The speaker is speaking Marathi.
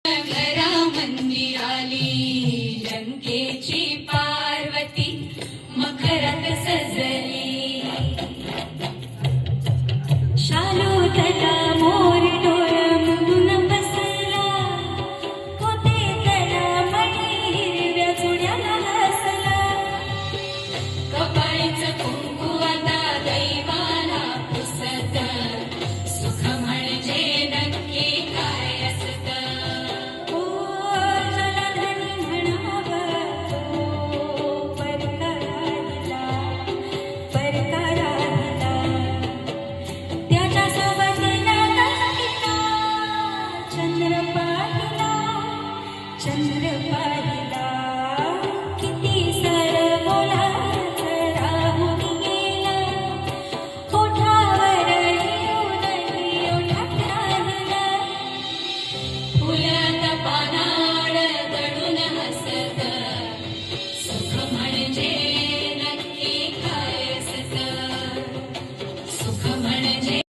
घरा मंदिराली लंकेची पार्वती मखरात सजली शालूतला मोर डोळ मुंडून बसला होते त्याला मणी हिरव्या चुड्याला हसला कपाळीचं कुंकू आता दैवाला पुसत सुख म्हणजे नक्की काय असतं चंद्र पाहिला